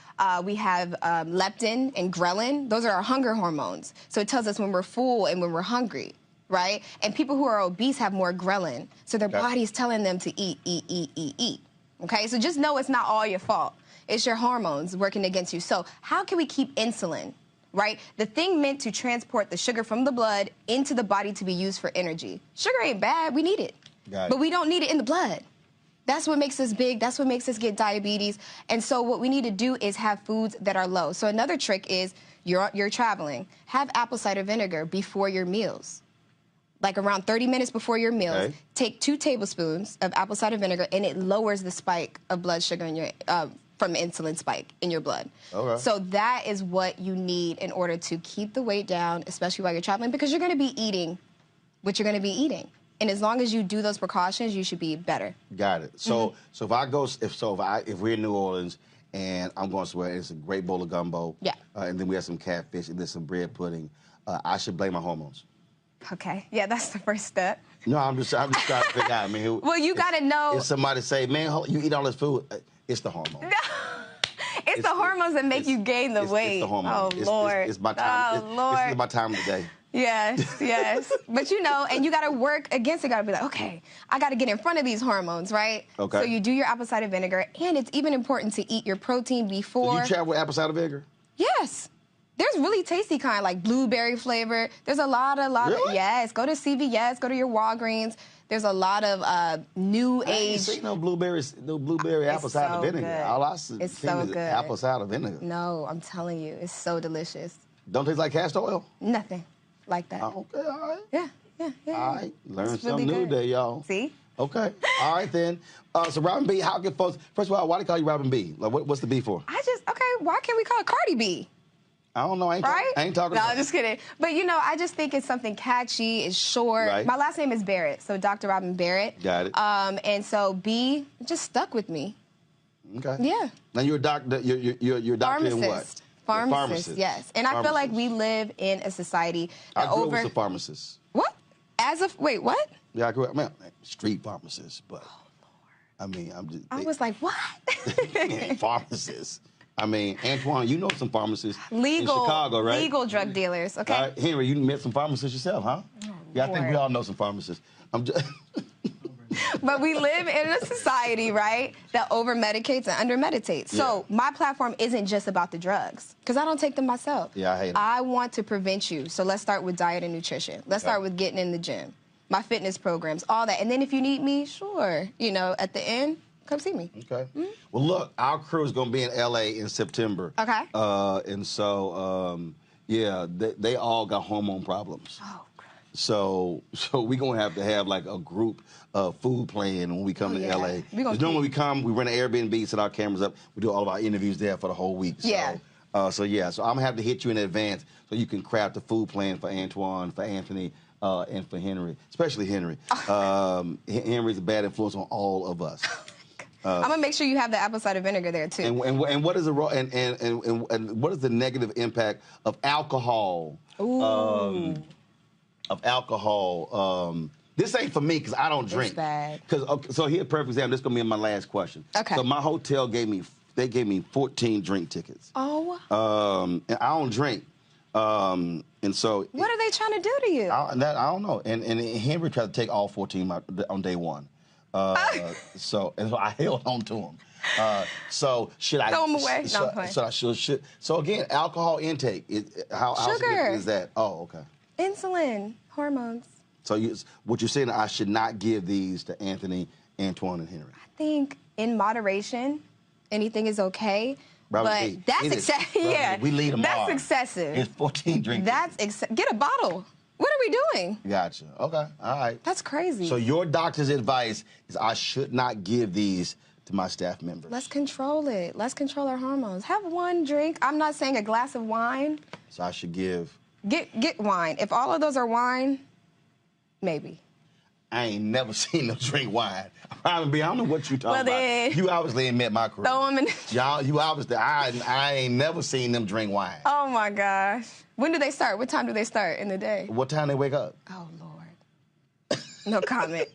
We have leptin and ghrelin. Those are our hunger hormones. So it tells us when we're full and when we're hungry, right? And people who are obese have more ghrelin. So their body's telling them to eat, eat, eat, eat, eat. Okay? So just know it's not all your fault. It's your hormones working against you. So how can we keep insulin? Right? The thing meant to transport the sugar from the blood into the body to be used for energy. Sugar ain't bad. We need it. But we don't need it in the blood. That's what makes us big. That's what makes us get diabetes. And so what we need to do is have foods that are low. So another trick is you're traveling. Have apple cider vinegar before your meals. Like around 30 minutes before your meals. Take 2 tablespoons of apple cider vinegar, and it lowers the spike of blood sugar in your from insulin spike in your blood. So that is what you need in order to keep the weight down, especially while you're traveling, because you're going to be eating what you're going to be eating. And as long as you do those precautions, you should be better. Got it. So so if I go, if we're in New Orleans and I'm going somewhere, it's a great bowl of gumbo. And then we have some catfish and then some bread pudding. I should blame my hormones. Okay. Yeah, that's the first step. No, I'm just trying to figure out. I mean, well, you got to know. If somebody say, man, you eat all this food, it's the hormones. It's the hormones that make you gain the weight. It's the hormones. Oh, Lord. It's my time. Oh, Lord. This is my time of the day. Yes, yes. But you know, and you got to work against it. You got to be like, okay, I got to get in front of these hormones, right? Okay. So you do your apple cider vinegar, and it's even important to eat your protein before. Do you travel with apple cider vinegar? Yes. There's really tasty kind, like blueberry flavor. There's a lot of, yes. Go to CVS, go to your Walgreens. There's a lot of new age. I ain't seen no blueberry apple cider vinegar. Good. All I see is apple cider vinegar. No, I'm telling you, it's so delicious. Don't taste like castor oil? Nothing like that. Okay, all right. Yeah. All right, learn something new today, y'all. See? Okay, all right then. So Robin B, how can folks? First of all, why do they call you Robin B? Like, what's the B for? Why can't we call it Cardi B? I don't know. I ain't talking. No, I'm just kidding. But you know, I just think it's something catchy. It's short. Right. My last name is Barrett, so Dr. Robin Barrett. Got it. And so B just stuck with me. Okay. Yeah. Now you're a doctor. You're a doctor in what? Pharmacist. Yes. And I feel like we live in a society that I grew up with a pharmacist. What? Wait, what? Yeah, I grew up. Street pharmacist, but I mean, I was like, what? Pharmacist. I mean, Antoine, you know some pharmacists in Legal Chicago, right? Legal drug dealers, okay? Henry, you met some pharmacists yourself, huh? Yeah, I think we all know some pharmacists. I'm just... But we live in a society, right, that over-medicates and under-meditates. So my platform isn't just about the drugs, because I don't take them myself. Yeah, I hate them. I want to prevent you. So let's start with diet and nutrition. Let's start with getting in the gym, my fitness programs, all that. And then if you need me, sure, you know, at the end, come see me. Okay. Well, look, our crew is going to be in L.A. in September. Okay. And so, they all got hormone problems. Oh, So we're going to have like a group food plan when we come to L.A. Because normally we come, we rent an Airbnb, set our cameras up, we do all of our interviews there for the whole week. So, so I'm going to have to hit you in advance so you can craft a food plan for Antoine, for Anthony, and for Henry, especially Henry. Henry's a bad influence on all of us. I'm gonna make sure you have the apple cider vinegar there too. And what is the and what is the negative impact of alcohol? Ooh. This ain't for me because I don't drink. It's bad. So here's a perfect example. This is gonna be my last question. Okay. So my hotel gave me 14 drink tickets. Oh. And I don't drink. And so what are they trying to do to you? I don't know. And Henry tried to take all 14 on day one. So I held on to him. So should I throw them away? So again, alcohol intake. How significant is that? Oh, okay. Insulin, hormones. So what you're saying? I should not give these to Anthony, Antoine, and Henry. I think in moderation, anything is okay. But that's excessive. Yeah, we lead them that's on. excessive. It's 14 drinks. Get a bottle. What are we doing? Gotcha. Okay. All right. That's crazy. So your doctor's advice is I should not give these to my staff members. Let's control it. Let's control our hormones. Have one drink. I'm not saying a glass of wine. So I should give... Get wine. If all of those are wine, maybe. I ain't never seen them drink wine. I don't know what you talking then, about. You obviously ain't met my crew. Throw them in. Y'all, you obviously, I ain't never seen them drink wine. Oh, my gosh. When do they start? What time do they start in the day? What time they wake up? Oh, Lord. No comment.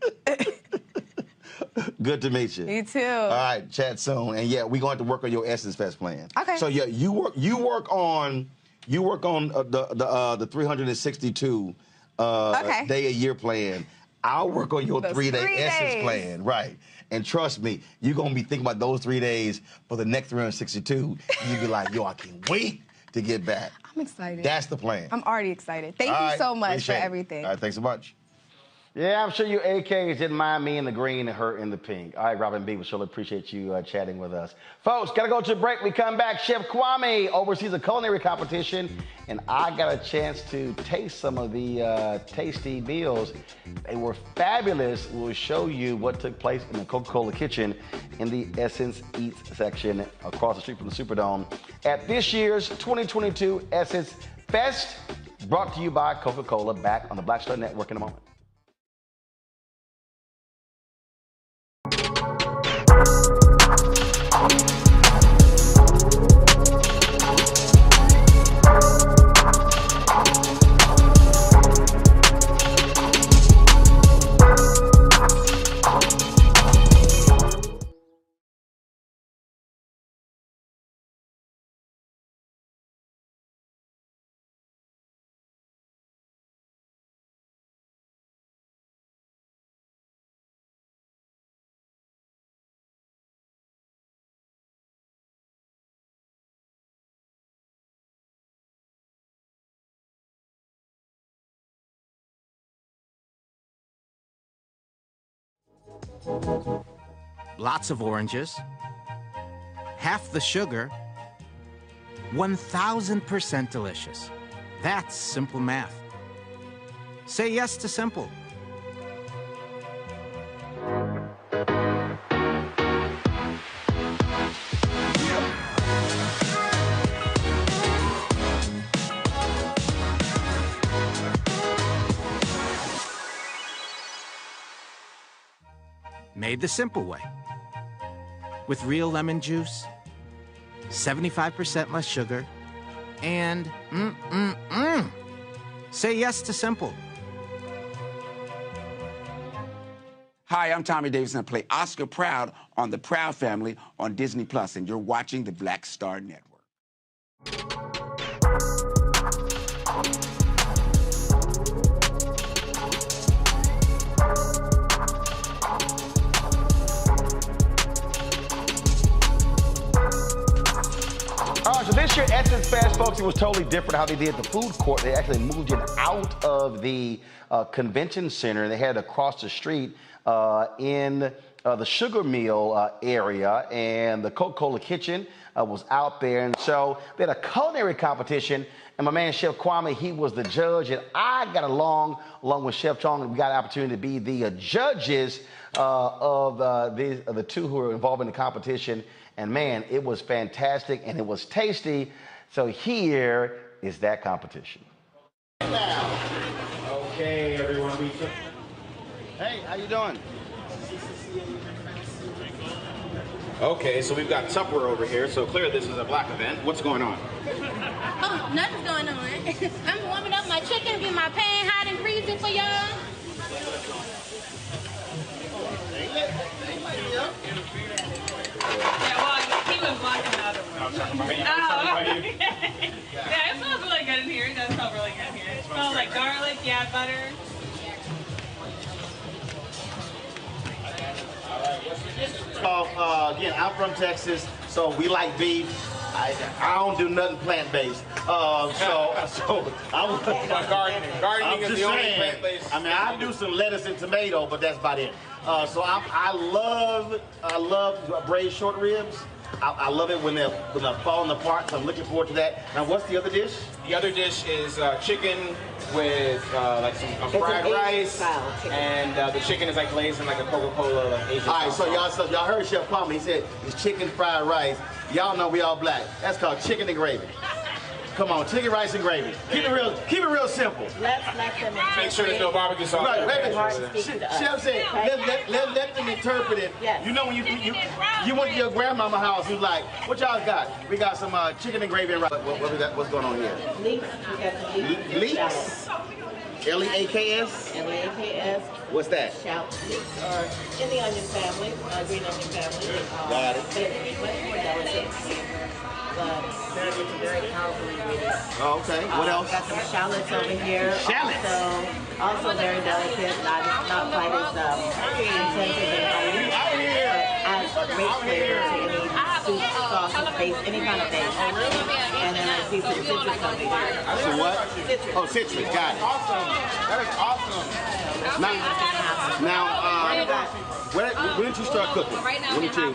Good to meet you. You too. All right, chat soon. And yeah, we're going to work on your Essence Fest plan. Okay. So yeah, you work on the 362 day a year plan. I'll work on your 3-day Essence plan. Right. And trust me, you're gonna be thinking about those 3 days for the next 362. You'll be like, yo, I can't wait to get back. I'm excited. That's the plan. I'm already excited. Thank you so much for everything. All right, thanks so much. Yeah, I'm sure you AKs didn't mind me in the green and her in the pink. All right, Robin B, we surely appreciate you chatting with us. Folks, got to go to a break. We come back. Chef Kwame oversees a culinary competition, and I got a chance to taste some of the tasty meals. They were fabulous. We'll show you what took place in the Coca-Cola kitchen in the Essence Eats section across the street from the Superdome at this year's 2022 Essence Fest, brought to you by Coca-Cola, back on the Black Star Network in a moment. Lots of oranges, half the sugar, 1000% delicious. That's simple math. Say yes to simple. Made the simple way. With real lemon juice, 75% less sugar, and say yes to simple. Hi, I'm Tommy Davis, and I play Oscar Proud on The Proud Family on Disney+, and you're watching the Black Star Network. So this year, Essence Fest, folks, it was totally different how they did the food court. They actually moved it out of the convention center. They had it across the street in the Sugar Mill area, and the Coca-Cola kitchen was out there. And so they had a culinary competition, and my man Chef Kwame, he was the judge, and I got along with Chef Chong, and we got an opportunity to be the judges of the two who were involved in the competition. And man, it was fantastic and it was tasty. So here is that competition. Now, okay, everyone. Hey, how you doing? Okay, so we've got Tupperware over here. So clearly this is a black event. What's going on? Oh, nothing's going on. I'm warming up my chicken, getting my pan hot and freezing for y'all. Yeah, well, he was blocking the other one. Yeah, it smells really good in here. It does smell really good in here. It smells like garlic, yeah, butter. Again, I'm from Texas, so we like beef. I don't do nothing plant-based. So gardening is the only plant-based. I mean, I do some lettuce and tomato, but that's about it. So I love braised short ribs. I love it when they're falling apart, so I'm looking forward to that. Now, what's the other dish? The other dish is chicken with like some fried rice, and the chicken is like glazed in like a Coca-Cola like Asian. All right, so y'all heard Chef Palmer. He said it's chicken fried rice. Y'all know we all black. That's called chicken and gravy. Come on, chicken, rice, and gravy. Keep it real simple. Let's let them Make sure there's no barbecue sauce. Right, Chef said, let them interpret it. Yes. You know when you went to your grandmama's house, who's like, what y'all got? We got some chicken and gravy and rice. What we got? What's going on here? Leeks. We got some leeks. Leeks? L-E-A-K-S? L-E-A-K-S. What's that? Shallot leeks are in the onion family, green onion family. Got it. They're much more delicate. But very powerful ingredients. Oh, okay. What else? Got some shallots over here. Shallots? Also very delicate, not quite as intensive and oily, but adds great flavor to any soup, sauce, base, any kind of base. And then I see some citrus over here. So what? Citrus. Oh, citrus. Got it. Awesome. That is awesome. Now, when did you start cooking? When did you?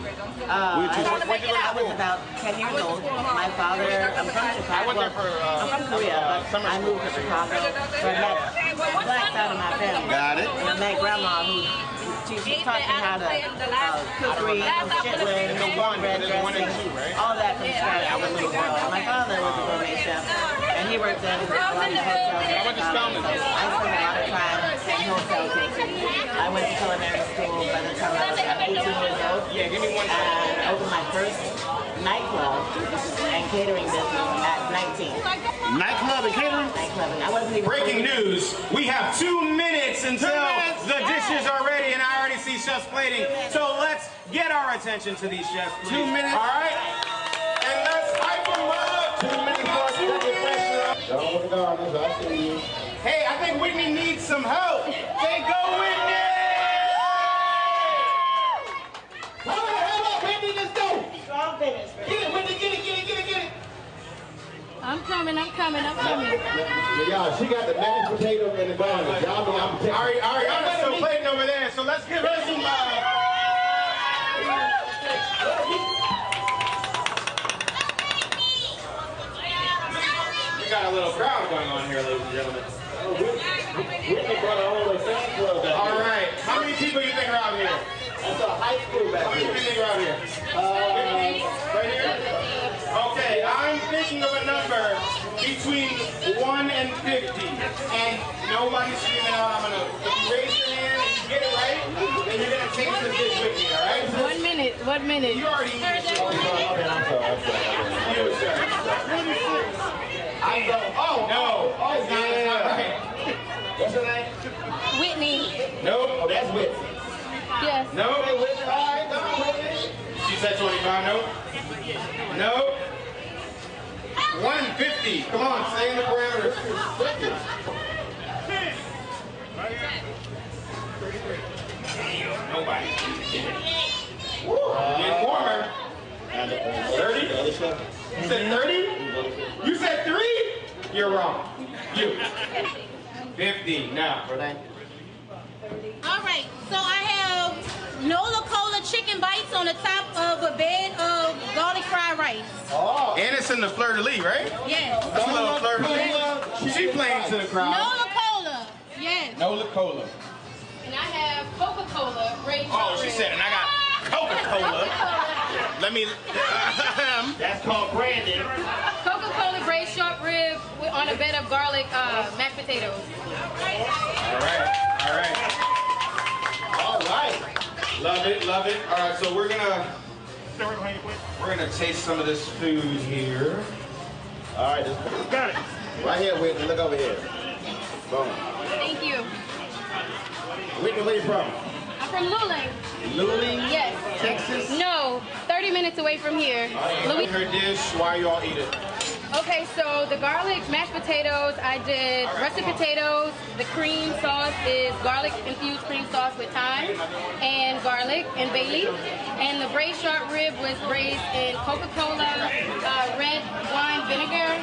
I was about 10 years old. My father, I'm from Chicago. I'm from Korea, but I moved to Chicago. So I met black side of my family. Got it. And I met grandma who she taught me how to cookery, chitlin, red dressing, all that from scratch. I was a little girl. My father was a gourmet chef, and he worked in a lot of hotels. I spent a lot of time in hotels. I went to culinary school by the time I was 18 years old. Yeah, give me one. And opened my first nightclub and catering business at 19. Nightclub and catering? Nightclub. I wasn't even Breaking news, we have 2 minutes until the dishes are ready, and I already see chefs plating. So let's get our attention to these chefs, please. 2 minutes. All right? And let's hype them up. 2 minutes for us to get pressure up. Don't want to go on this. I see you. Hey, I think Whitney needs some help. Say go, Whitney! Whitney, let's go. Strong finish. Get it, Whitney, get it. I'm coming. Yeah, she got the mashed potato and the garlic. Y'all know I'm taking. Ariana's still plating over there, so let's give her some We got a little crowd going on here, ladies and gentlemen. Whitney brought her whole fan club back. All right. How many people you think are out here? That's a high school back How many here. people you think are out here? 50? Right here? Okay, I'm thinking of a number between 1 and 50. And nobody's screaming out. I'm gonna, if you raise your hand and you get it right, then you're gonna taste the dish with me, all right? 1 minute. 1 minute. You already eat it. You, sir. Oh, no. Oh, it's not right. What's her name? Whitney. Nope. Oh, that's Whitney. Yes. No. Hey, Whitney, all right, come on, Whitney. She said 25. No. No. 150. Come on, stay in the parameters. Nobody. Getting warmer. 30? You said 30? You said 3? You're wrong. You. 50 now. All right. So I have Nola Cola chicken bites on the top of a bed of garlic fried rice. Oh. And it's in the fleur-de-lis, right? Yes. That's a little fleur-de-lis. She playing to the crowd. Nola Cola. Yes. Nola Cola. And I have Coca-Cola. Oh, she said, and I got Coca-Cola. Let me. That's called branding. Coca-Cola braised short rib on a bed of garlic mashed potatoes. All right. Love it. All right, so we're gonna taste some of this food here. All right, got it. Right here, Whitney. Look over here. Boom. Thank you. Whitney, where you from? I'm from Luling. Luling? Yes. Texas? No, 30 minutes away from here. Her dish. Why you all eat it? Okay, so the garlic mashed potatoes, I did russet potatoes. The cream sauce is garlic infused cream sauce with thyme and garlic and bay leaf. And the braised short rib was braised in Coca-Cola, red wine vinegar,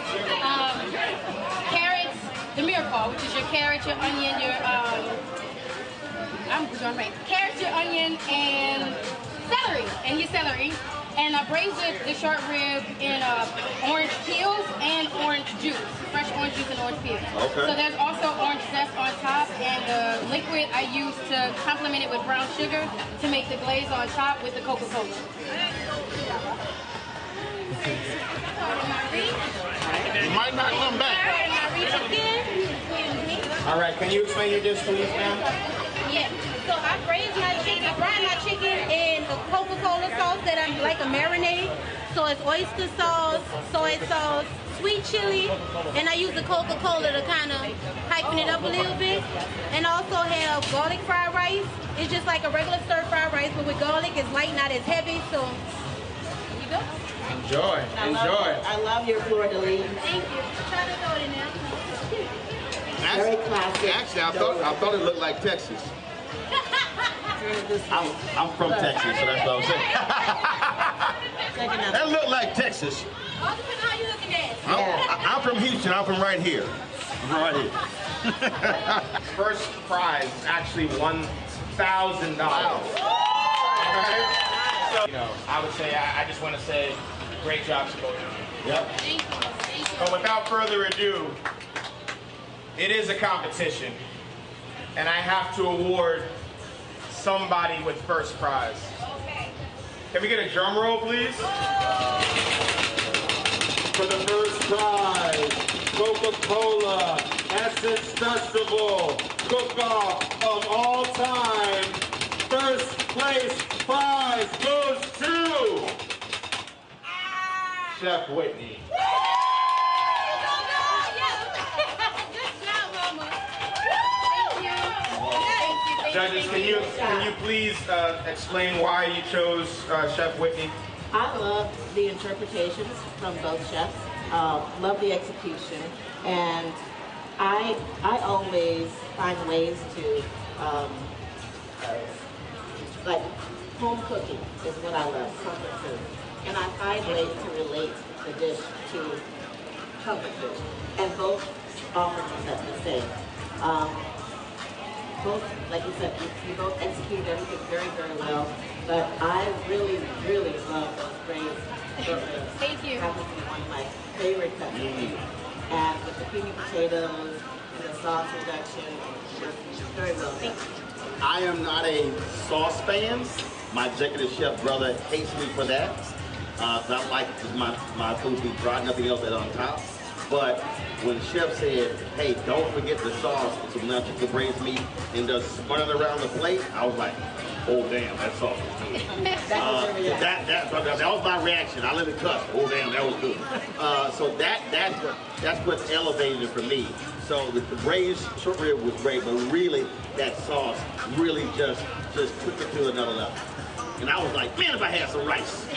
carrots, the miracle, which is your carrot, your onion, your I'm doing right. Carrot, your onion, and celery, And I braised the short rib in orange peels and orange juice, fresh orange juice and orange peels. Okay. So there's also orange zest on top, and the liquid I use to complement it with brown sugar to make the glaze on top with the Coca-Cola. You might not come back. All right, can you explain your dish, please, ma'am? Yeah. So I braise my chicken, I fry my chicken in a Coca-Cola sauce that I'm like a marinade. So it's oyster sauce, soy sauce, sweet chili, and I use the Coca-Cola to kind of heighten it up a little bit. And also have garlic fried rice. It's just like a regular stir-fried rice, but with garlic, it's light, not as heavy. So there you go. Enjoy. I love your fleur de lis. Thank you. Try to throw it in there. Very classic. Actually, I thought it looked like Texas. I'm from Texas, so that's what I'm saying. That looked like Texas. All depends on how you looking at it. I'm from Houston. I'm from right here. Right here. First prize is actually $1,000. Alright? So, I would say, I just want to say, great job to both of you. Yep. Thank you. But without further ado, it is a competition, and I have to award somebody with first prize. Okay. Can we get a drum roll, please? For the first prize, Coca-Cola Essence Festival Cook-Off of all time. First place prize goes to Chef Whitney. Judges, can you please explain why you chose Chef Whitney? I love the interpretations from both chefs. Love the execution, and I always find ways to like home cooking is what I love, comfort food, and I find ways to relate the dish to comfort food, and both offer the same. Both, like you said, you both execute everything very, very well. But I really, really love those braised short ribs. Thank you. Happens to be one of my favorite cuts. And with the creamy potatoes and the sauce reduction, very well done. I am not a sauce fan. My executive chef brother hates me for that. I like my food to be dry, nothing else on top. But when the chef said, hey, don't forget the sauce, so now you can braise meat and just spun it around the plate, I was like, oh damn, that sauce was good. That was my reaction. I let it cuss. Oh damn, that was good. So that's what elevated it for me. So the braised short rib was great, but really that sauce really just took it to another level. And I was like, man, if I had some rice.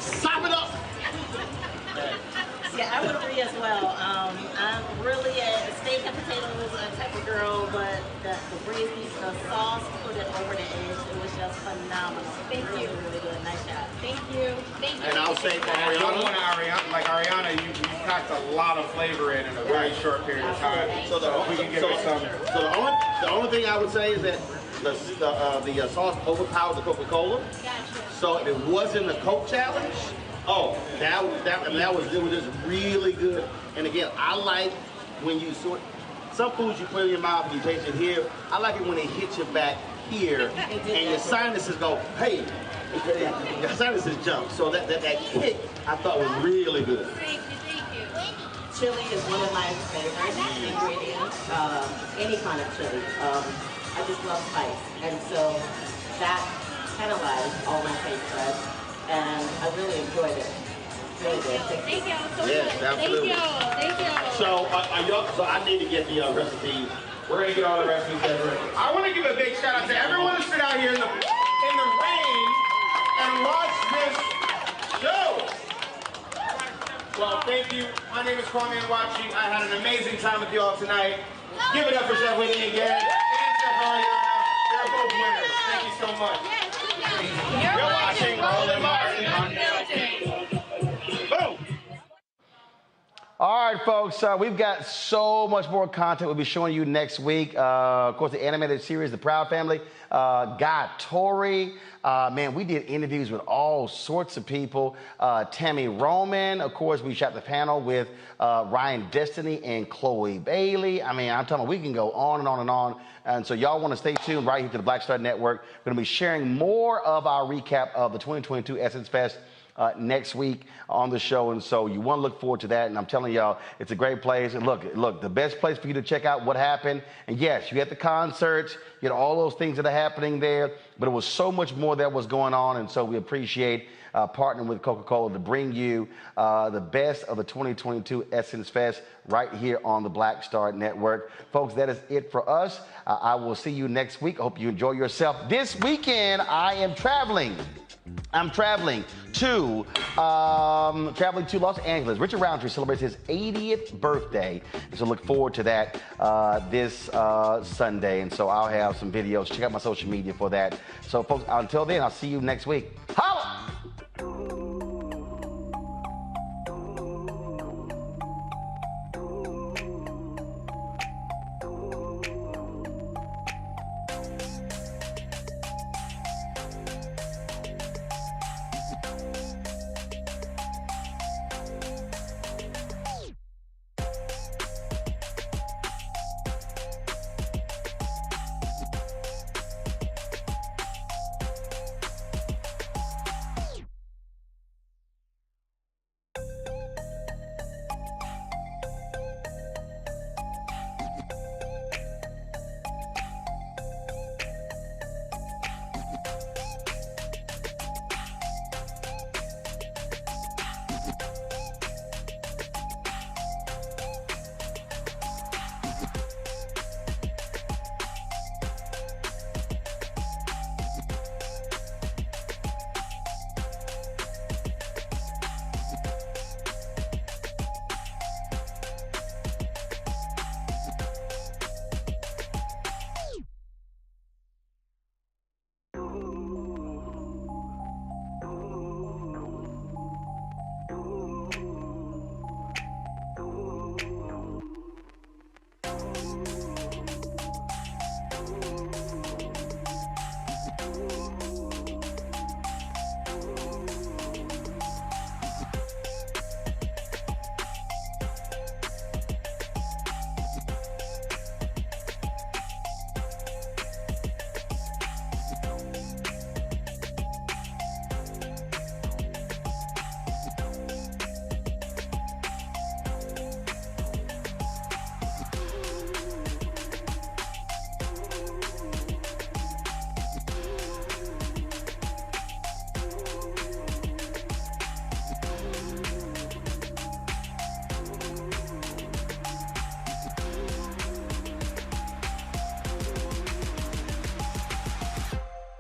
Sop it up. Yeah, I would agree as well. I'm really a steak and potatoes type of girl, but the braised meat, the sauce put it over the edge. It was just phenomenal. Thank you. Really, really good. Nice job. Thank you. Thank you. And I'll say for Ariana, you packed a lot of flavor in a very short period of time. So the only thing I would say is that the sauce overpowered the Coca-Cola. So if it wasn't the Coke challenge, that was just really good. And again, I like when you some foods you put in your mouth and you taste it here. I like it when it hits you back here and your sinuses go, hey, your sinuses jump. So that kick I thought was really good. Thank you. Chili is one of my favorite ingredients. Any kind of chili. I just love spice, and so that catalyzed all my taste buds, and I really enjoyed it. Really did. Thank y'all so Yes, much. absolutely. Thank y'all. So I need to get the recipe. We're gonna get all the recipes. I want to give a big shout out to everyone who stood out here in the rain and watched this show. Well, thank you. My name is Kwame Watching. I had an amazing time with you all tonight. Give it up for Chef Whitney again. And Chef Ariana. They're both winners. Thank you so much. You're watching Roland Martin on Boom. All right, folks, we've got so much more content we'll be showing you next week. Of course, the animated series, The Proud Family, Guy Torrey. Man, we did interviews with all sorts of people. Tammy Roman, of course, we shot the panel with Ryan Destiny and Chloe Bailey. I mean, I'm telling you, we can go on and on and on. And so y'all want to stay tuned right here to the Black Star Network. We're going to be sharing more of our recap of the 2022 Essence Fest next week on the show, and so you want to look forward to that. And I'm telling y'all, it's a great place. And look, the best place for you to check out what happened. And yes, you had the concerts, you had all those things that are happening there, but it was so much more that was going on. And so we appreciate partnering with Coca-Cola to bring you the best of the 2022 Essence Fest right here on the Black Star Network. Folks, that is it for us. I will see you next week. I hope you enjoy yourself. This weekend, I am traveling. I'm traveling to Los Angeles. Richard Roundtree celebrates his 80th birthday, so look forward to that this Sunday. And so I'll have some videos. Check out my social media for that. So, folks, until then, I'll see you next week.